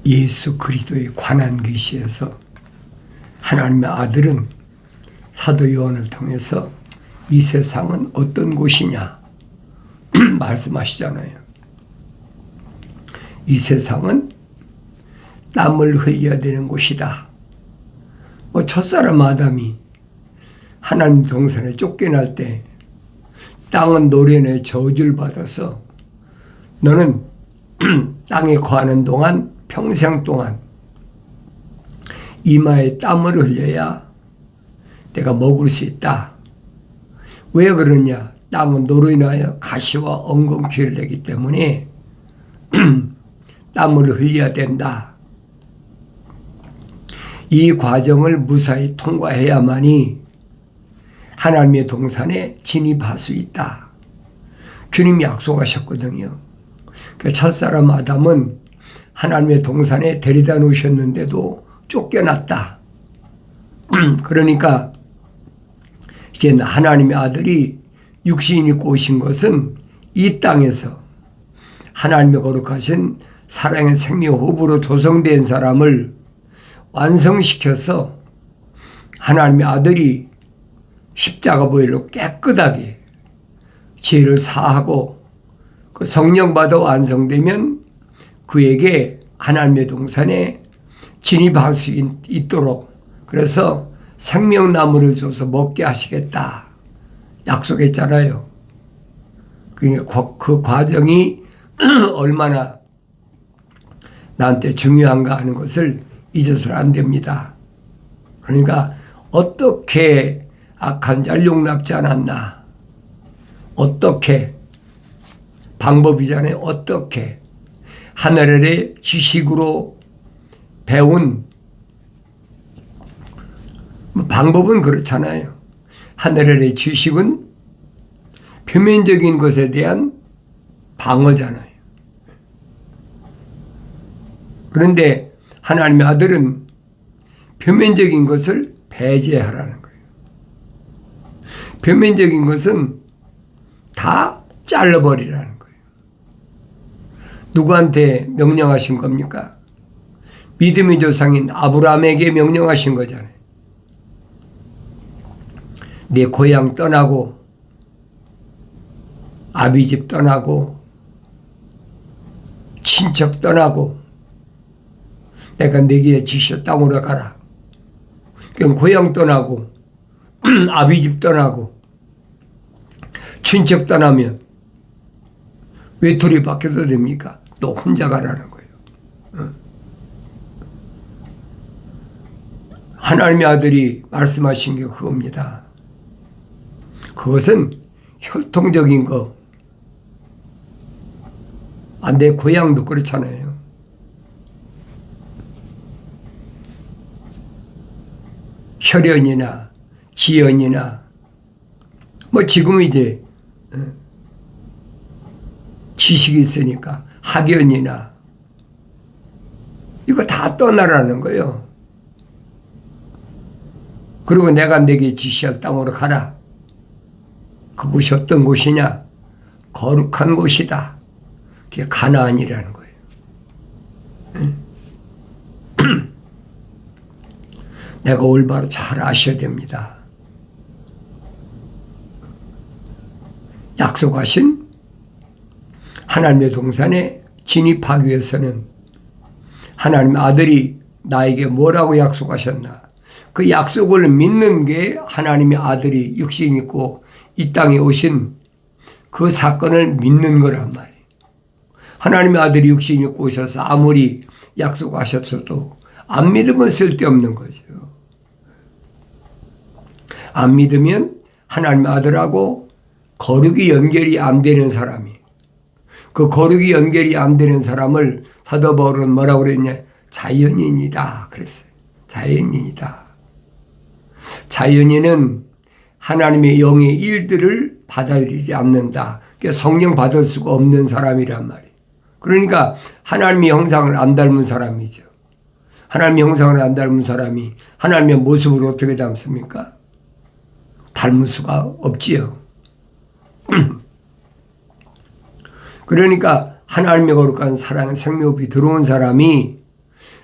예수 그리스도의 관한 계시에서 하나님의 아들은 사도 요한을 통해서 이 세상은 어떤 곳이냐 말씀하시잖아요. 이 세상은 땀을 흘려야 되는 곳이다. 첫사람 아담이 하나님 동산에 쫓겨날 때 땅은 노련의 저주를 받아서 너는 땅에 거하는 동안 평생 동안 이마에 땀을 흘려야 내가 먹을 수 있다. 왜 그러냐? 땅은 노로 인하여 가시와 엉겅퀴를 내기 때문에 땀을 흘려야 된다. 이 과정을 무사히 통과해야만이 하나님의 동산에 진입할 수 있다. 주님이 약속하셨거든요. 첫사람 아담은 하나님의 동산에 데려다 놓으셨는데도 쫓겨났다. 그러니까 이제 하나님의 아들이 육신 입고 오신 것은 이 땅에서 하나님의 거룩하신 사랑의 생명호흡으로 조성된 사람을 완성시켜서 하나님의 아들이 십자가 보혈로 깨끗하게 죄를 사하고 그 성령 받아 완성되면 그에게 하나님의 동산에 진입할 수 있도록 그래서 생명나무를 줘서 먹게 하시겠다 약속했잖아요. 그러니까 그 과정이 얼마나 나한테 중요한가 하는 것을 잊어서는 안 됩니다. 그러니까 어떻게 악한 자를 용납지 않았나? 어떻게 방법이잖아요. 어떻게 하늘 아래 지식으로 배운 방법은 그렇잖아요. 하늘 아래 지식은 표면적인 것에 대한 방어잖아요. 그런데 하나님의 아들은 표면적인 것을 배제하라는 거예요. 표면적인 것은 다 잘라버리라는 거예요. 누구한테 명령하신 겁니까? 믿음의 조상인 아브라함에게 명령하신 거잖아요. 내 고향 떠나고 아비 집 떠나고 친척 떠나고 내가 네게 지시어 땅으로 가라. 그럼 고향 떠나고 아비 집 떠나고 친척 떠나면 외톨이 밖에도 됩니까? 너 혼자 가라는 거예요. 하나님의 아들이 말씀하신 게 그겁니다. 그것은 혈통적인 거. 내 고향도 그렇잖아요. 혈연이나 지연이나 지금은 이제 지식이 있으니까 학연이나 이거 다 떠나라는 거예요. 그리고 내가 내게 지시할 땅으로 가라. 그곳이 어떤 곳이냐? 거룩한 곳이다. 그게 가나안이라는 거예요. 내가 올바로 잘 아셔야 됩니다. 약속하신 하나님의 동산에 진입하기 위해서는 하나님의 아들이 나에게 뭐라고 약속하셨나? 그 약속을 믿는 게 하나님의 아들이 육신 입고 이 땅에 오신 그 사건을 믿는 거란 말이에요. 하나님의 아들이 육신 입고 오셔서 아무리 약속하셨어도 안 믿으면 쓸데없는 거죠. 안 믿으면 하나님의 아들하고 거룩이 연결이 안 되는 사람이 그 거룩이 연결이 안 되는 사람을 사도 바울은 뭐라고 그랬냐? 자연인이다 그랬어요. 자연인이다. 자연인은 하나님의 영의 일들을 받아들이지 않는다. 그러니까 성령 받을 수가 없는 사람이란 말이에요. 그러니까 하나님의 형상을 안 닮은 사람이죠. 하나님의 형상을 안 닮은 사람이 하나님의 모습을 어떻게 닮습니까? 닮을 수가 없지요. 그러니까 하나님의 거룩한 사랑의 생명이 들어온 사람이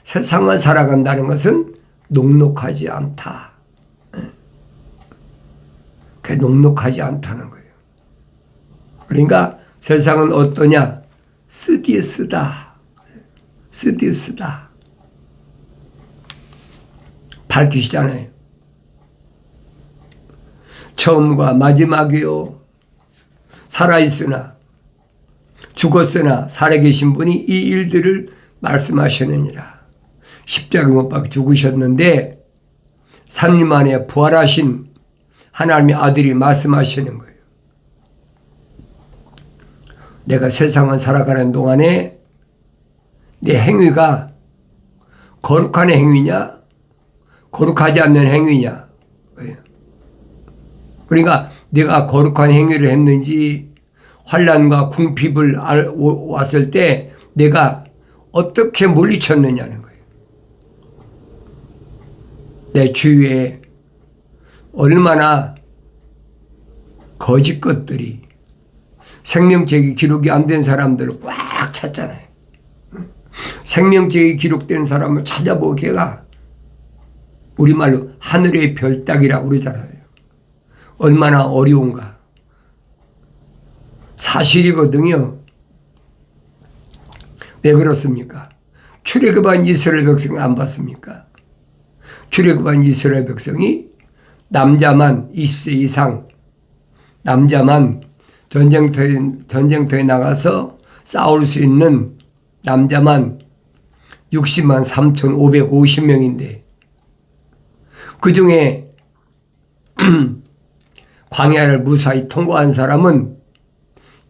세상을 살아간다는 것은 녹록하지 않다. 그게 녹록하지 않다는 거예요. 그러니까 세상은 어떠냐? 쓰디쓰다. 쓰디쓰다. 밝히시잖아요. 처음과 마지막이요. 살아있으나 죽었으나 살아계신 분이 이 일들을 말씀하시느니라. 십자가 못 박혀 죽으셨는데 3일 만에 부활하신 하나님의 아들이 말씀하시는 거예요. 내가 세상을 살아가는 동안에 내 행위가 거룩한 행위냐 거룩하지 않는 행위냐. 그러니까 내가 거룩한 행위를 했는지 환난과 궁핍을 왔을 때 내가 어떻게 물리쳤느냐는 거예요. 내 주위에 얼마나 거짓 것들이 생명책이 기록이 안 된 사람들을 꽉 찼잖아요. 생명책이 기록된 사람을 찾아보기가 우리말로 하늘의 별 따기라고 그러잖아요. 얼마나 어려운가. 사실이거든요. 왜 그렇습니까? 출애굽한 이스라엘 백성 안 봤습니까? 출애굽한 이스라엘 백성이 남자만 20세 이상 남자만 전쟁터에 나가서 싸울 수 있는 남자만 60만 3,550명인데 그 중에 광야를 무사히 통과한 사람은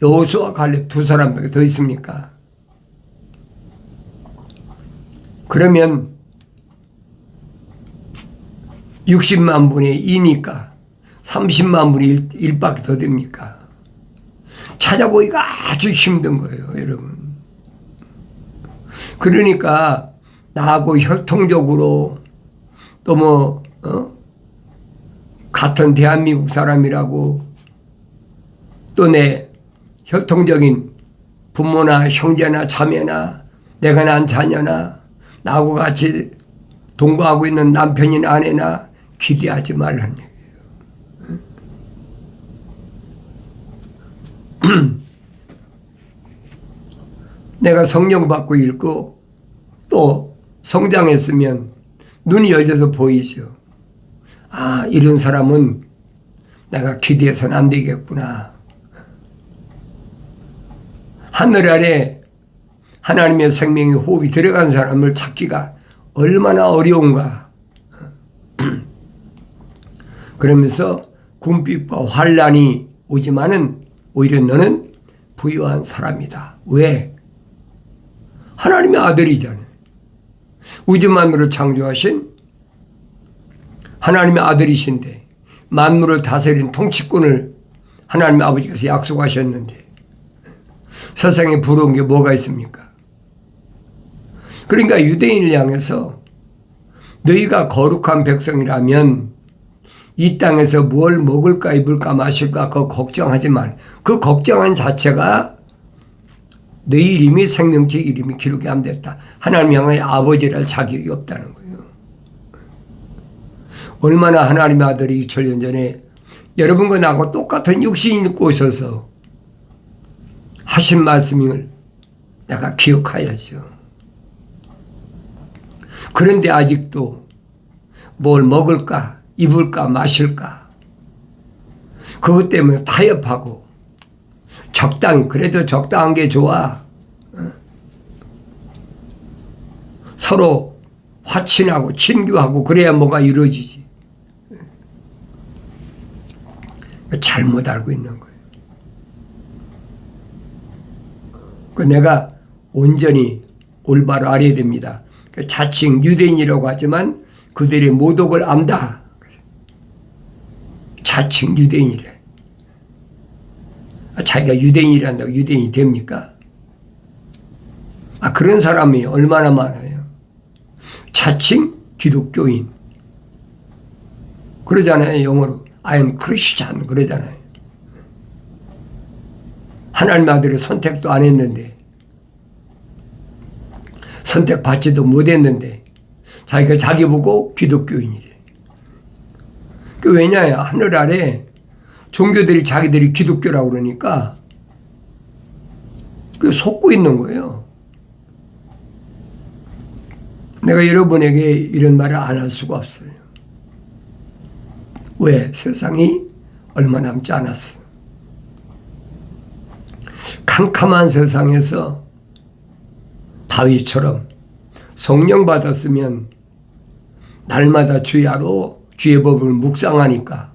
여호수아 갈렙 두 사람밖에 더 있습니까? 그러면 60만 분의 2니까 30만 분의 1밖에 더 됩니까? 찾아보기가 아주 힘든 거예요, 여러분. 그러니까 나하고 혈통적으로 또 같은 대한민국 사람이라고 또 내 혈통적인 부모나 형제나 자매나 내가 낳은 자녀나 나하고 같이 동거하고 있는 남편이나 아내나 기대하지 말라는 얘기예요. 내가 성령 받고 읽고 또 성장했으면 눈이 열려서 보이죠. 아, 이런 사람은 내가 기대해서는 안 되겠구나. 하늘 아래 하나님의 생명의 호흡이 들어간 사람을 찾기가 얼마나 어려운가. 그러면서 궁핍과 환난이 오지만은 오히려 너는 부유한 사람이다. 왜? 하나님의 아들이잖아요. 우주 만물을 창조하신 하나님의 아들이신데 만물을 다스린 통치권을 하나님의 아버지께서 약속하셨는데 세상에 부러운 게 뭐가 있습니까? 그러니까 유대인을 향해서 너희가 거룩한 백성이라면 이 땅에서 뭘 먹을까 입을까 마실까 그거 걱정하지 말. 그 걱정한 자체가 너희 이름이 생명책 이름이 기록이 안 됐다. 하나님 향하여 아버지랄 자격이 없다는 거예요. 얼마나 하나님의 아들이 2000년 전에 여러분과 나하고 똑같은 육신이 입고 있어서 하신 말씀을 내가 기억해야죠. 그런데 아직도 뭘 먹을까 입을까 마실까 그것 때문에 타협하고 적당히 그래도 적당한 게 좋아. 서로 화친하고 친교하고 그래야 뭐가 이루어지지. 잘못 알고 있는 거예요. 내가 온전히 올바로 알아야 됩니다. 자칭 유대인이라고 하지만 그들의 모독을 안다. 자칭 유대인이래. 자기가 유대인이란다고 유대인이 됩니까? 그런 사람이 얼마나 많아요. 자칭 기독교인. 그러잖아요. 영어로 I am Christian 그러잖아요. 하나님 아들의 선택도 안 했는데 선택받지도 못했는데 자기가 자기 보고 기독교인이래. 그 왜냐? 하늘 아래 종교들이 자기들이 기독교라고 그러니까 그 속고 있는 거예요. 내가 여러분에게 이런 말을 안 할 수가 없어요. 왜? 세상이 얼마 남지 않았어. 캄캄한 세상에서 다윗처럼 성령 받았으면 날마다 주야로 주의 법을 묵상하니까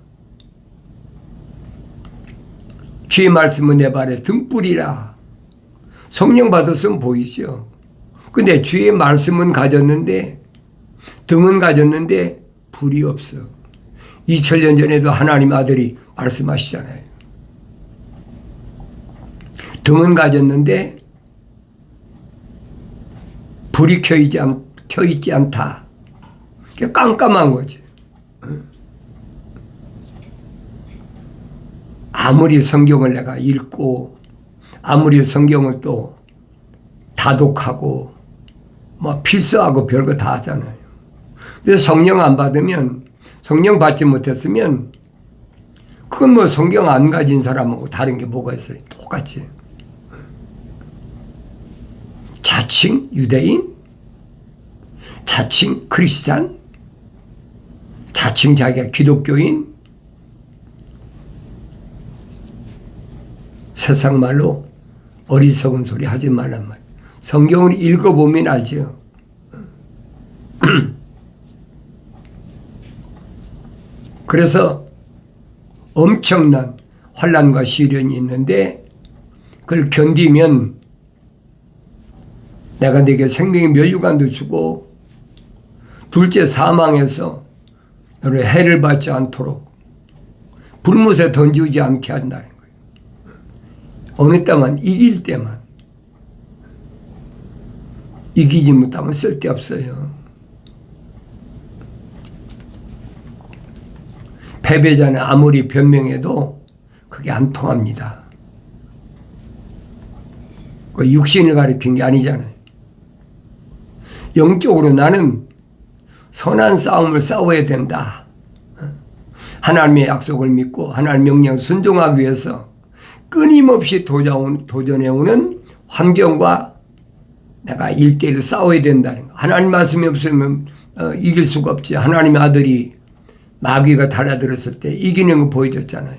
주의 말씀은 내 발에 등불이라. 성령 받았으면 보이죠. 근데 주의 말씀은 가졌는데 등은 가졌는데 불이 없어. 2000년 전에도 하나님 아들이 말씀하시잖아요. 등은 가졌는데 불이 켜있지 않다. 깜깜한 거지. 아무리 성경을 내가 읽고 아무리 성경을 또 다독하고 뭐 필서하고 별거 다 하잖아요. 근데 성령 안 받으면, 성령 받지 못했으면 그건 뭐 성경 안 가진 사람하고 다른 게 뭐가 있어요. 똑같이. 자칭 유대인, 자칭 크리스찬, 자칭 자기가 기독교인, 세상 말로 어리석은 소리 하지 말란 말. 성경을 읽어보면 알죠. 그래서 엄청난 환난과 시련이 있는데 그걸 견디면 내가 네게 생명의 멸류관도 주고 둘째 사망에서 너를 해를 받지 않도록 불못에 던지지 않게 한다는 거예요. 어느 때만 이길 때만. 이기지 못하면 쓸데없어요. 패배자는 아무리 변명해도 그게 안 통합니다. 그 육신을 가리킨 게 아니잖아요. 영적으로 나는 선한 싸움을 싸워야 된다. 하나님의 약속을 믿고 하나님의 명령을 순종하기 위해서 끊임없이 도전해오는 환경과 내가 1대1로 싸워야 된다는 거. 하나님 말씀이 없으면 이길 수가 없지. 하나님의 아들이 마귀가 달라들었을 때 이기는 거 보여줬잖아요.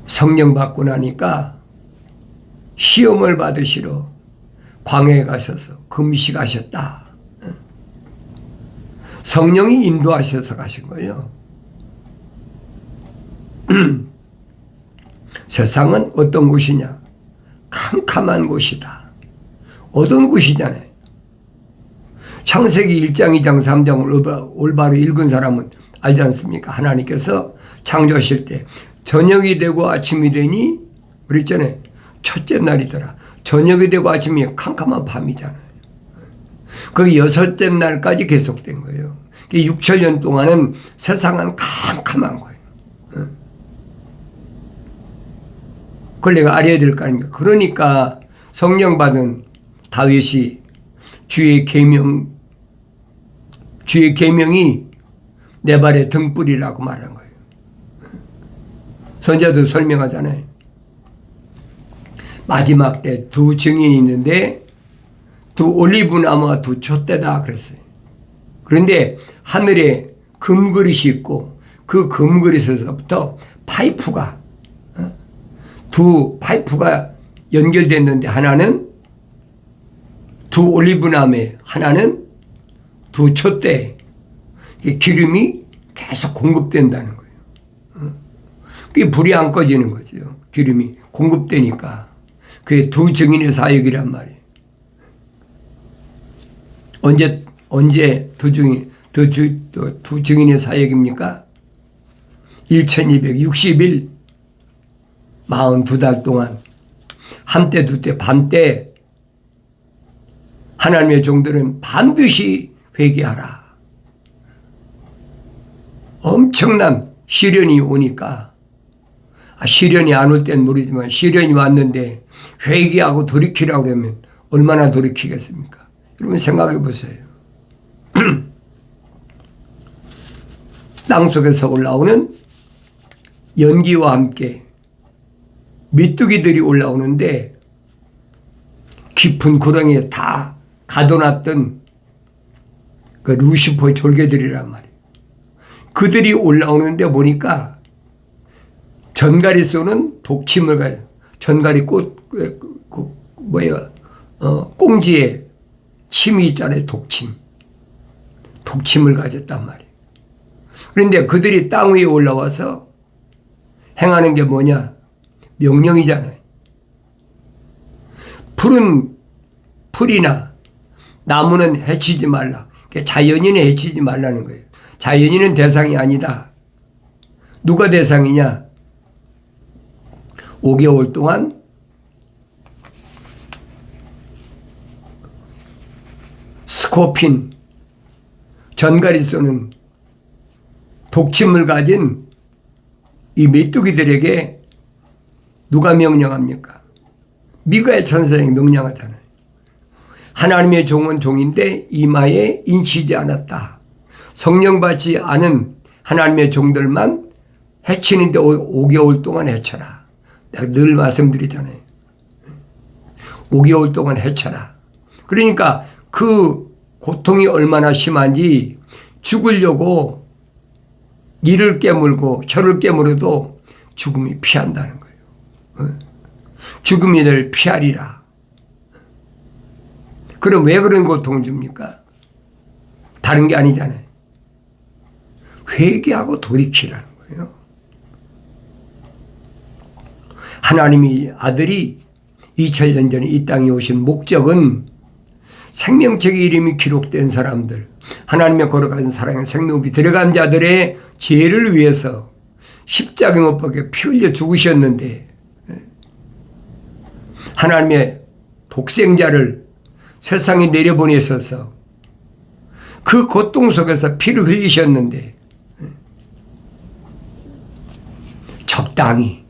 성령 받고 나니까 시험을 받으시러 광야에 가셔서 금식하셨다. 성령이 인도하셔서 가신 거예요. 세상은 어떤 곳이냐? 캄캄한 곳이다. 어두운 곳이잖아요. 창세기 1장, 2장, 3장을 올바로 읽은 사람은 알지 않습니까? 하나님께서 창조하실 때 저녁이 되고 아침이 되니 그랬잖아요. 첫째 날이더라. 저녁이 되고 아침이 캄캄한 밤이잖아요. 그게 여섯째 날까지 계속된 거예요. 6천년 동안은 세상은 캄캄한 거예요. 그걸 내가 알아야 될 거 아닙니까? 그러니까 성령 받은 다윗이 주의 계명이 내 발에 등불이라고 말한 거예요. 선자도 설명하잖아요. 마지막 때 두 증인이 있는데 두 올리브나무와 두 촛대다 그랬어요. 그런데 하늘에 금그릇이 있고 그 금그릇에서부터 파이프가 두 파이프가 연결됐는데 하나는 두 올리브나무에 하나는 두 촛대에 기름이 계속 공급된다는 거예요. 그게 불이 안 꺼지는 거죠. 기름이 공급되니까. 그게 두 증인의 사역이란 말이에요. 언제 두 증인의 사역입니까? 1260일 42달 동안 한때 두때 반때 하나님의 종들은 반드시 회개하라. 엄청난 시련이 오니까 시련이 안 올 땐 모르지만 시련이 왔는데 회개하고 돌이키라고 하면 얼마나 돌이키겠습니까? 여러분 생각해 보세요. 땅속에서 올라오는 연기와 함께 메뚜기들이 올라오는데 깊은 구렁이에 다 가둬놨던 그 루시퍼의 졸개들이란 말이에요. 그들이 올라오는데 보니까 전갈이 쏘는 독침을 가요. 전갈이 꽁지에 침이 있잖아요. 독침을 가졌단 말이에요. 그런데 그들이 땅 위에 올라와서 행하는 게 뭐냐? 명령이잖아요. 풀이나 나무는 해치지 말라. 자연인은 해치지 말라는 거예요. 자연인은 대상이 아니다. 누가 대상이냐? 5개월 동안 스코핀, 전갈이 쏘는 독침을 가진 이 메뚜기들에게 누가 명령합니까? 미가의 천사장이 명령하잖아요. 하나님의 종은 종인데 이마에 인치지 않았다. 성령받지 않은 하나님의 종들만 해치는데 5개월 동안 해쳐라. 내가 늘 말씀드리잖아요. 5개월 동안 해쳐라. 그러니까 그 고통이 얼마나 심한지 죽으려고 이를 깨물고 혀를 깨물어도 죽음이 피한다는 거예요. 죽음이 늘 피하리라. 그럼 왜 그런 고통을 줍니까? 다른 게 아니잖아요. 회개하고 돌이키라는 거예요. 하나님이 아들이 2000년 전에 이 땅에 오신 목적은 생명책의 이름이 기록된 사람들, 하나님의 거룩한 사랑의 생명이 들어간 자들의 죄를 위해서 십자가 못 박혀 피 흘려 죽으셨는데 하나님의 독생자를 세상에 내려보내셔서 그 고통 속에서 피를 흘리셨는데 적당히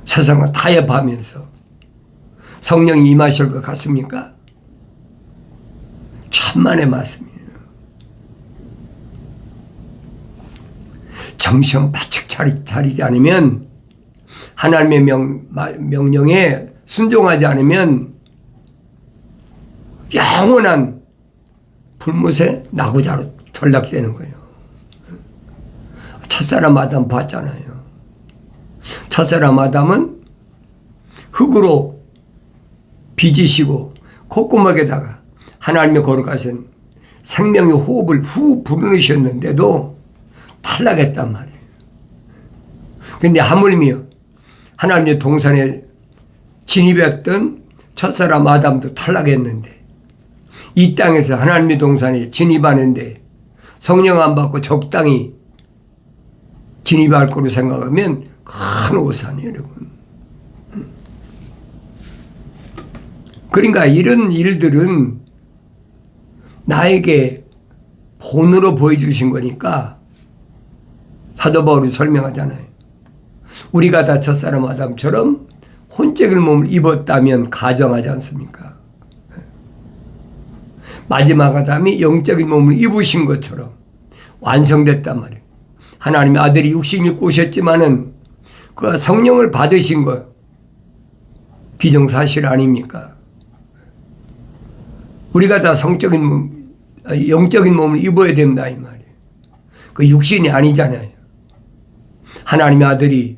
세상과 타협하면서 성령이 임하실 것 같습니까? 천만의 말씀이에요. 정신 바짝 차리지 않으면 하나님의 명령에 순종하지 않으면 영원한 불못에 나고자로 전락되는 거예요. 첫사람 아담 봤잖아요. 첫사람 아담은 흙으로 빚으시고 콧구멍에다가 하나님의 거룩하신 생명의 호흡을 후 불어넣으셨는데도 탈락했단 말이에요. 그런데 하물며 하나님의 동산에 진입했던 첫사람 아담도 탈락했는데 이 땅에서 하나님의 동산에 진입하는데 성령 안 받고 적당히 진입할 거로 생각하면 큰 오산이에요, 여러분. 그러니까 이런 일들은 나에게 본으로 보여주신 거니까 사도 바울이 설명하잖아요. 우리가 다 첫사람 아담처럼 혼적인 몸을 입었다면 가정하지 않습니까? 마지막 아담이 영적인 몸을 입으신 것처럼 완성됐단 말이에요. 하나님의 아들이 육신을 입고 오셨지만은 그 성령을 받으신 거 기정사실 아닙니까? 우리가 다 영적인 몸을 입어야 된다 이 말이에요. 그 육신이 아니잖아요. 하나님의 아들이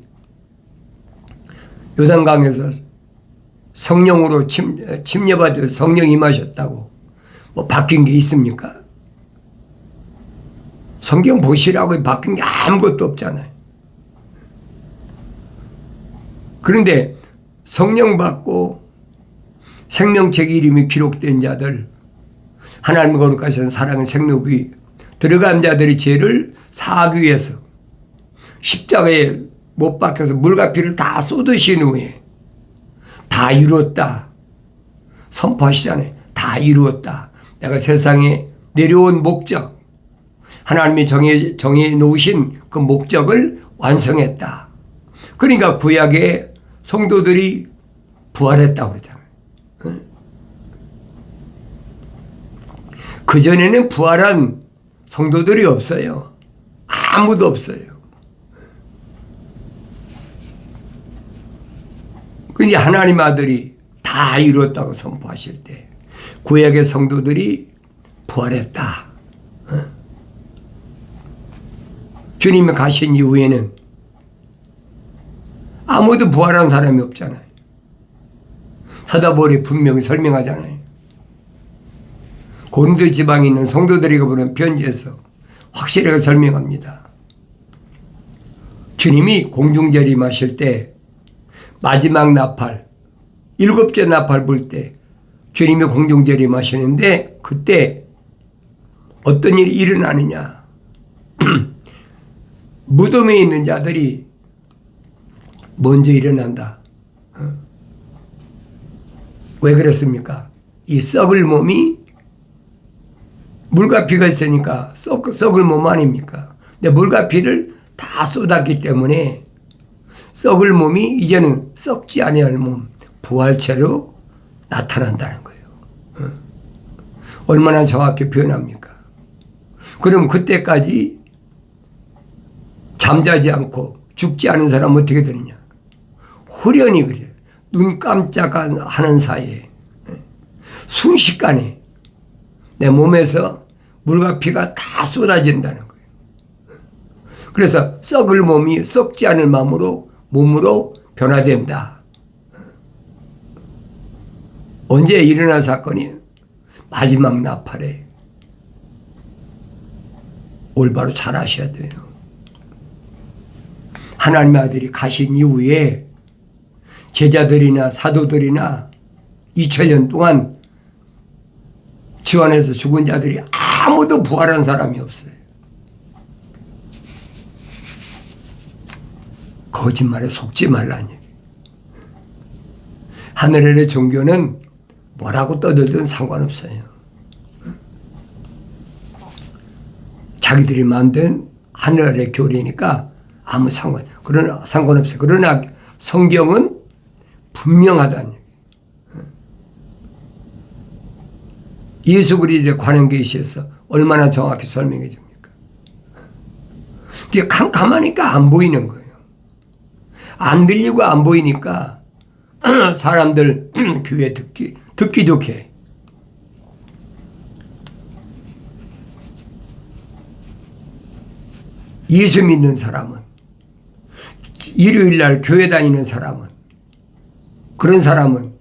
요단강에서 성령으로 침례받아 성령이 임하셨다고 뭐 바뀐 게 있습니까? 성경 보시라고 바뀐 게 아무것도 없잖아요. 그런데 성령 받고 생명책 이름이 기록된 자들, 하나님의 거룩하신 사랑의 생명이 들어간 자들의 죄를 사하기 위해서 십자가에 못 박혀서 물과 피를 다 쏟으신 후에 다 이루었다 선포하시잖아요. 다 이루었다. 내가 세상에 내려온 목적, 하나님이 정해 놓으신 그 목적을 완성했다. 그러니까 구약의 성도들이 부활했다고 그러잖아요. 그전에는 부활한 성도들이 없어요. 아무도 없어요. 근데 하나님 아들이 다 이루었다고 선포하실 때 구약의 성도들이 부활했다. 주님이 가신 이후에는 아무도 부활한 사람이 없잖아요. 사도바울이 분명히 설명하잖아요. 고린도 지방에 있는 성도들에게 보낸 편지에서 확실하게 설명합니다. 주님이 공중재림하실 때 마지막 나팔, 7째 나팔 불 때 주님이 공중재림하시는데 그때 어떤 일이 일어나느냐. 무덤에 있는 자들이 먼저 일어난다. 왜 그렇습니까? 이 썩을 몸이 물과 피가 있으니까 썩을 몸 아닙니까? 근데 물과 피를 다 쏟았기 때문에 썩을 몸이 이제는 썩지 아니할 몸, 부활체로 나타난다는 거예요. 얼마나 정확히 표현합니까? 그럼 그때까지 잠자지 않고 죽지 않은 사람은 어떻게 되느냐? 후련히 그래. 눈 깜짝하는 사이에 순식간에 내 몸에서 물과 피가 다 쏟아진다는 거예요. 그래서 썩을 몸이 썩지 않을 몸으로 변화된다. 언제 일어난 사건이 마지막 나팔에 올바로 잘 아셔야 돼요. 하나님의 아들이 가신 이후에 제자들이나 사도들이나 2000년 동안 지원해서 죽은 자들이 아무도 부활한 사람이 없어요. 거짓말에 속지 말라는 얘기. 하늘의 종교는 뭐라고 떠들든 상관없어요. 자기들이 만든 하늘의 교리니까 아무 상관없어요. 그러나 성경은 분명하다는 얘기. 예수 그리스도에 관한 계시에서 얼마나 정확히 설명해 줍니까? 그게 캄캄하니까 안 보이는 거예요. 안 들리고 안 보이니까 사람들 귀에 듣기도 해. 예수 믿는 사람은, 일요일날 교회 다니는 사람은, 그런 사람은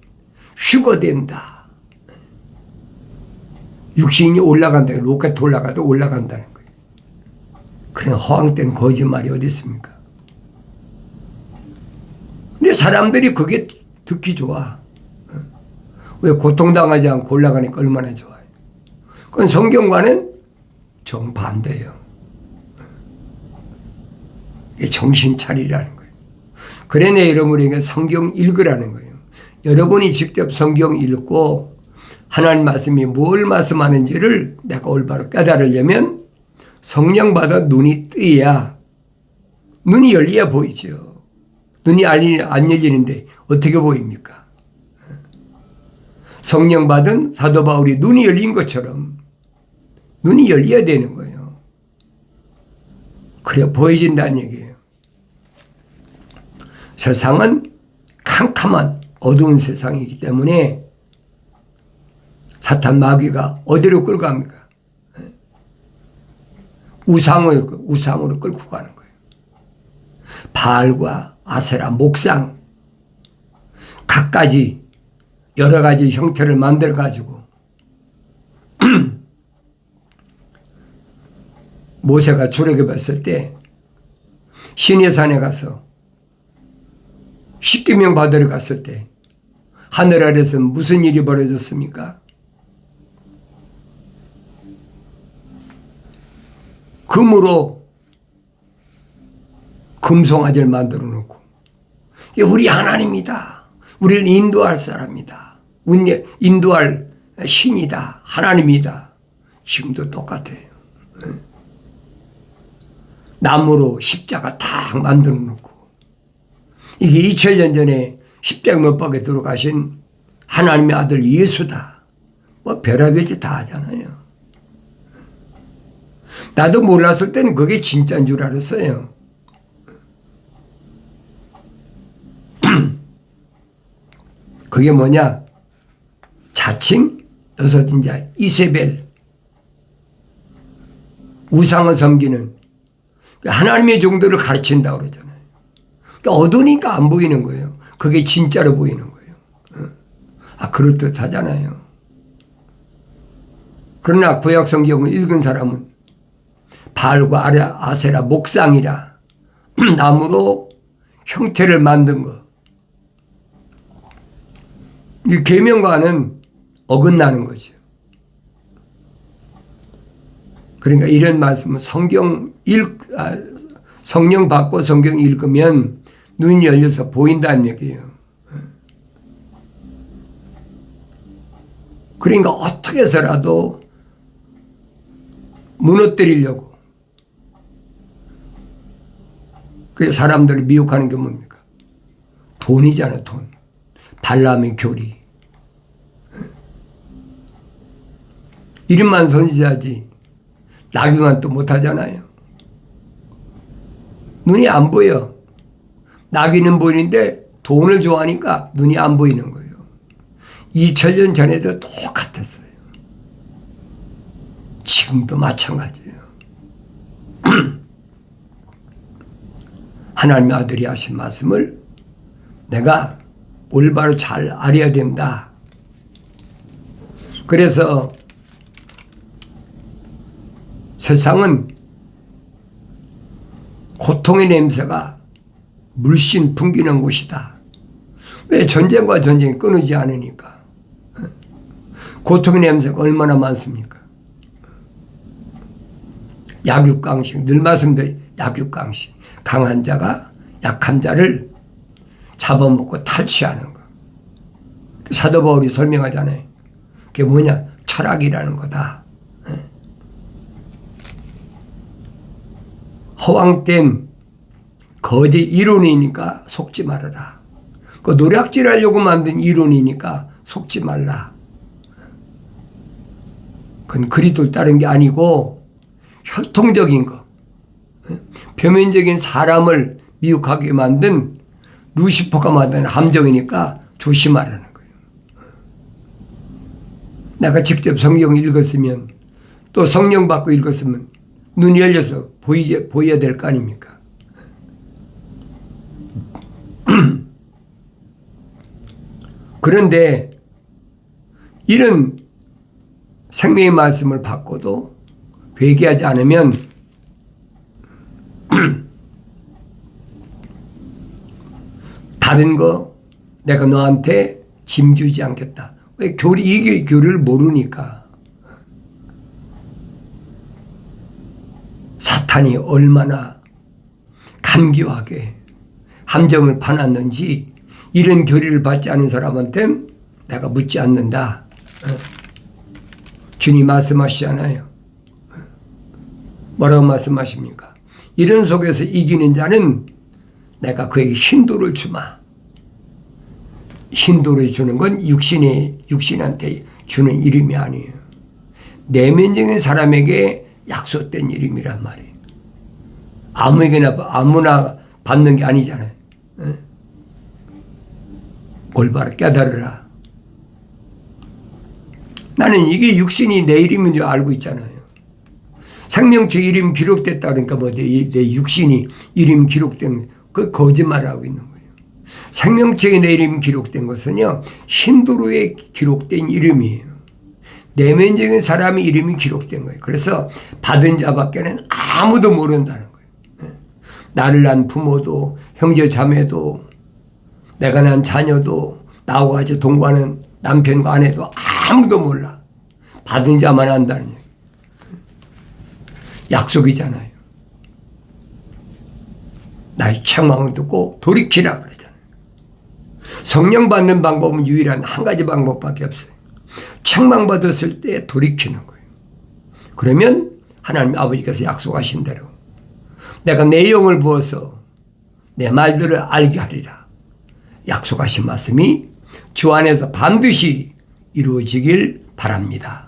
휴거된다. 육신이 올라간다. 로켓 올라가도 올라간다는 거예요. 그런 허황된 거짓말이 어디 있습니까? 근데 사람들이 그게 듣기 좋아. 왜 고통당하지 않고 올라가니까 얼마나 좋아요. 그건 성경과는 정반대예요. 이게 정신 차리라는 거예요. 그래 내 여러분에게 성경 읽으라는 거예요. 여러분이 직접 성경 읽고 하나님 말씀이 뭘 말씀하는지를 내가 올바로 깨달으려면 성령 받아 눈이 뜨야, 눈이 열려야 보이죠. 눈이 안 열리는데 어떻게 보입니까? 성령 받은 사도 바울이 눈이 열린 것처럼 눈이 열려야 되는 거예요. 그래 보여진다는 얘기예요. 세상은 캄캄한 어두운 세상이기 때문에 사탄 마귀가 어디로 끌고 갑니까? 우상으로 끌고 가는 거예요. 바알과 아세라, 목상, 각가지 여러 가지 형태를 만들어 가지고 모세가 출애굽했을 때 시내산에 가서 십계명 받으러 갔을 때 하늘 아래서 무슨 일이 벌어졌습니까? 금으로 금송아지를 만들어 놓고 우리 하나님이다. 우리를 인도할 사람이다. 인도할 신이다. 하나님이다. 지금도 똑같아요. 나무로 십자가 탁 만들어 놓고 이게 2000년 전에 십자가 못 박에 들어가신 하나님의 아들 예수다. 뭐 별의별 다 하잖아요. 나도 몰랐을 때는 그게 진짜인 줄 알았어요. 그게 뭐냐? 자칭 여섯인자 이세벨, 우상을 섬기는 하나님의 종들을 가르친다고 그러잖아요. 그러니까 어두우니까 안 보이는 거예요. 그게 진짜로 보이는 거예요. 그럴듯 하잖아요. 그러나 구약 성경을 읽은 사람은 바알과 아세라 목상이라 나무로 형태를 만든 거, 이 계명과는 어긋나는 거죠. 그러니까 이런 말씀은 성령 받고 성경 읽으면 눈이 열려서 보인다는 얘기예요. 그러니까 어떻게 해서라도 무너뜨리려고. 그 사람들을 미혹하는 게 뭡니까? 돈이잖아요, 돈. 발람의 교리. 이름만 선지자지 나귀만 또 못하잖아요. 눈이 안 보여. 나귀는 보이는데 돈을 좋아하니까 눈이 안 보이는 거예요. 2000년 전에도 똑같았어요. 지금도 마찬가지예요. 하나님의 아들이 하신 말씀을 내가 올바로 잘 알아야 된다. 그래서 세상은 고통의 냄새가 물씬 풍기는 곳이다. 왜? 전쟁과 전쟁이 끊이지 않으니까. 고통의 냄새가 얼마나 많습니까? 약육강식, 늘 말씀드린 약육강식. 강한 자가 약한 자를 잡아먹고 탈취하는 거. 사도 바울이 설명하잖아요. 그게 뭐냐? 철학이라는 거다. 허황된 거짓 이론이니까 속지 말아라. 그 노략질하려고 만든 이론이니까 속지 말라. 그건 그리스도를 따른 게 아니고 혈통적인 거, 표면적인 사람을 미혹하게 만든 루시퍼가 만든 함정이니까 조심하라는 거예요. 내가 직접 성경 읽었으면 또 성령 받고 읽었으면 눈이 열려서 보여야 될 거 아닙니까? 그런데 이런 생명의 말씀을 받고도 회개하지 않으면 다른 거 내가 너한테 짐 주지 않겠다. 왜? 이게 교리를 모르니까. 사탄이 얼마나 간교하게 함정을 파놨는지 이런 교리를 받지 않은 사람한테는 내가 묻지 않는다. 주님 말씀하시잖아요. 뭐라고 말씀하십니까? 이런 속에서 이기는 자는 내가 그에게 힌도를 주마. 힌도를 주는 건 육신한테 주는 이름이 아니에요. 내면적인 사람에게 약속된 이름이란 말이에요. 아무나 받는 게 아니잖아요. 올바로 깨달으라. 나는 이게 육신이 내 이름인 줄 알고 있잖아요. 생명책 이름 기록됐다 그러니까 뭐 내 육신이 이름 기록된 그 거짓말을 하고 있는 거예요. 생명책에 내 이름 기록된 것은요, 힌두루에 기록된 이름이에요. 내면적인 사람의 이름이 기록된 거예요. 그래서 받은 자밖에는 아무도 모른다는 거예요. 나를 낳은 부모도, 형제 자매도, 내가 낳은 자녀도, 나하고 같이 동거하는 남편과 아내도 아무도 몰라. 받은 자만 안다는 얘기예요. 약속이잖아요. 나의 책망을 듣고 돌이키라 그러잖아요. 성령 받는 방법은 유일한 한 가지 방법밖에 없어요. 책망받았을 때 돌이키는 거예요. 그러면 하나님 아버지께서 약속하신 대로 내가 내 영을 부어서 내 말들을 알게 하리라. 약속하신 말씀이 주 안에서 반드시 이루어지길 바랍니다.